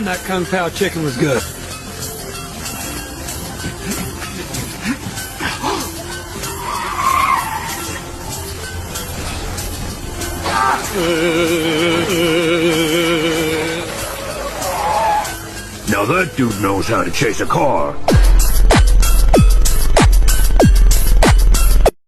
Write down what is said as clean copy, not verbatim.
damn, that Kung Pao chicken was good. Now that dude knows how to chase a car.